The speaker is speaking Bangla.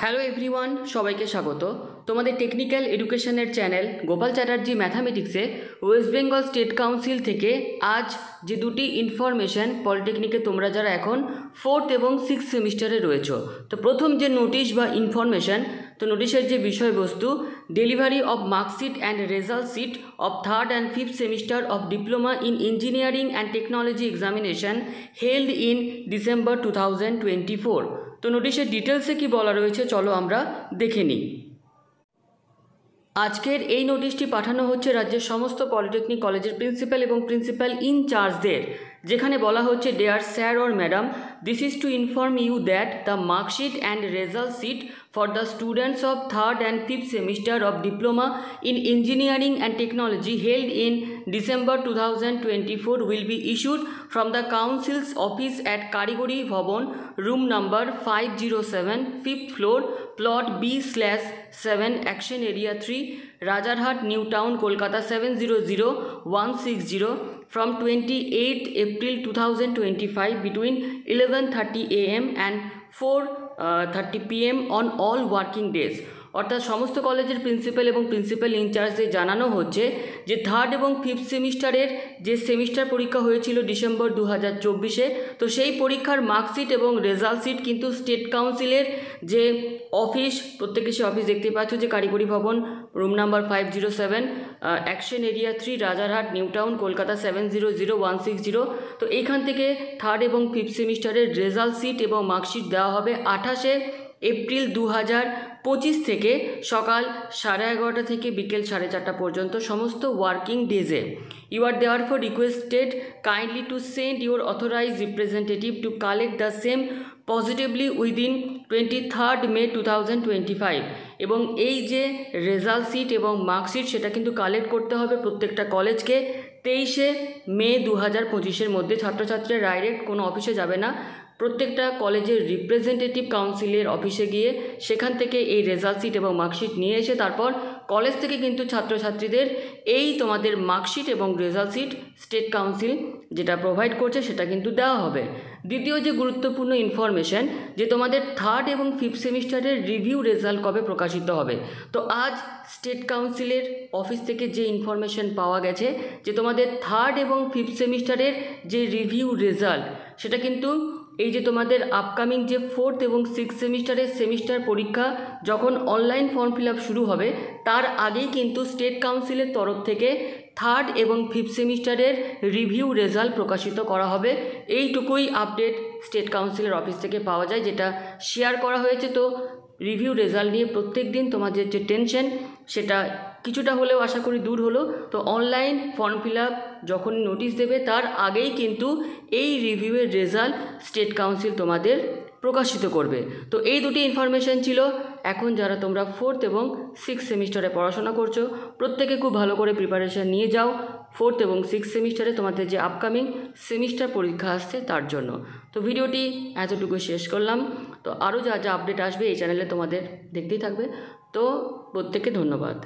হ্যালো এভরিওয়ান, সবাইকে স্বাগত তোমাদের টেকনিক্যাল এডুকেশনের চ্যানেল গোপাল চ্যাটার্জি ম্যাথামেটিক্সে ওয়েস্ট বেঙ্গল স্টেট কাউন্সিল থেকে আজ যে দুটি ইনফরমেশন পলিটেকনিকে তোমরা যারা এখন 4th এবং 6th সেমিস্টারে রয়েছো, তো প্রথম যে নোটিশ বা ইনফরমেশন, তো নোটিশের যে বিষয়বস্তু, delivery of marksheet and result sheet of 3rd and 5th semester of diploma in engineering and technology examination held in December 2024। তো নোটিশের ডিটেলসে কি বলা রয়েছে চলো আমরা দেখে নিই। আজকের এই নোটিশটি পাঠানো হচ্ছে রাজ্যের সমস্ত পলিটেকনিক কলেজের প্রিন্সিপাল এবং প্রিন্সিপাল ইনচার্জদের, যেখানে বলা হচ্ছে, dear sir or madam, this is to inform you that the marksheet and result sheet for the students of 3rd and 5th semester of diploma in engineering and technology held in December 2024 will be issued from the council's office at Karigori Bhavan, room number 507, 5th floor, plot B/7, action area 3, Rajarhat, New Town, Kolkata 700160 from 28th April 2025 between 11:30 AM and 4:30 PM on all working days। অর্থাৎ সমস্ত কলেজের প্রিন্সিপাল এবং প্রিন্সিপাল ইনচার্জদের জানানো হচ্ছে যে 3rd এবং 5th সেমিস্টারের যে সেমিস্টার পরীক্ষা হয়েছিল ডিসেম্বর 2024-এ, তো সেই পরীক্ষার মার্কশিট এবং রেজাল্ট শিট কিন্তু স্টেট কাউন্সিলের যে অফিস, প্রত্যেকে সে অফিস দেখতে পাচ্ছ, যে কারিগরি ভবন, room number 507, action area 3, Rajarhat, new town, Kolkata 700160। তো এইখান থেকে 3rd এবং 5th সেমিস্টারের রেজাল্ট শিট এবং মার্কশিট দেওয়া হবে 28শে এপ্রিল 2025 থেকে সকাল 11:30 থেকে বিকেল 4:30 পর্যন্ত সমস্ত ওয়ার্কিং ডেজে। You are therefore requested kindly to send your authorise representative to collect the same positively within 23rd May 2025। এবং এই যে রেজাল্ট শিট এবং মার্কশিট সেটা কিন্তু কালেক্ট করতে হবে প্রত্যেকটা কলেজকে 23শে মে 2025-এর মধ্যে। ছাত্রছাত্রীরা ডাইরেক্ট কোনো অফিসে যাবে না, প্রত্যেকটা কলেজের রিপ্রেজেন্টেটিভ কাউন্সিলের অফিসে গিয়ে সেখান থেকে এই রেজাল্ট শিট এবং মার্কশিট নিয়ে এসে তারপর কলেজ থেকে কিন্তু ছাত্রছাত্রীদের এই তোমাদের মার্কশিট এবং রেজাল্ট শিট স্টেট কাউন্সিল যেটা প্রোভাইড করছে সেটা কিন্তু দেওয়া হবে। দ্বিতীয় যে গুরুত্বপূর্ণ ইনফরমেশন, যে তোমাদের 3rd এবং 5th সেমিস্টারের রিভিউ রেজাল্ট কবে প্রকাশিত হবে। তো আজ স্টেট কাউন্সিলের অফিস থেকে যে ইনফরমেশন পাওয়া গেছে যে তোমাদের 3rd এবং 5th সেমিস্টারের যে রিভিউ রেজাল্ট সেটা কিন্তু এই যে তোমাদের আপকামিং যে 4th এবং 6th সেমিস্টারের সেমিস্টার পরীক্ষা যখন অনলাইন ফর্ম ফিল আপ শুরু হবে তার আগেই কিন্তু স্টেট কাউন্সিলের তরফ থেকে 3rd এবং 5th সেমিস্টারের রিভিউ রেজাল্ট প্রকাশিত করা হবে। এইটুকুই আপডেট স্টেট কাউন্সিলের অফিস থেকে পাওয়া যায়, যেটা শেয়ার করা হয়েছে। তো রিভিউ রেজাল্ট নিয়ে প্রত্যেক দিন তোমাদের যে টেনশন সেটা কিছুটা হলেও আশা করি দূর হলো। তো অনলাইন ফর্ম ফিল আপ যখন নোটিশ দেবে তার আগেই কিন্তু এই রিভিউয়ের রেজাল্ট স্টেট কাউন্সিল তোমাদের প্রকাশিত করবে। তো এই দুটি ইনফরমেশন ছিল। এখন যারা তোমরা 4th এবং 6th সেমিস্টারে পড়াশোনা করছো প্রত্যেকে খুব ভালো করে প্রিপারেশান নিয়ে যাও 4th এবং 6th সেমিস্টারে তোমাদের যে আপকামিং সেমিস্টার পরীক্ষা আসছে তার জন্য। তো ভিডিওটি এতটুকু শেষ করলাম। তো আরও যা যা আপডেট আসবে এই চ্যানেলে তোমাদের দেখতেই থাকবে। তো প্রত্যেককে ধন্যবাদ।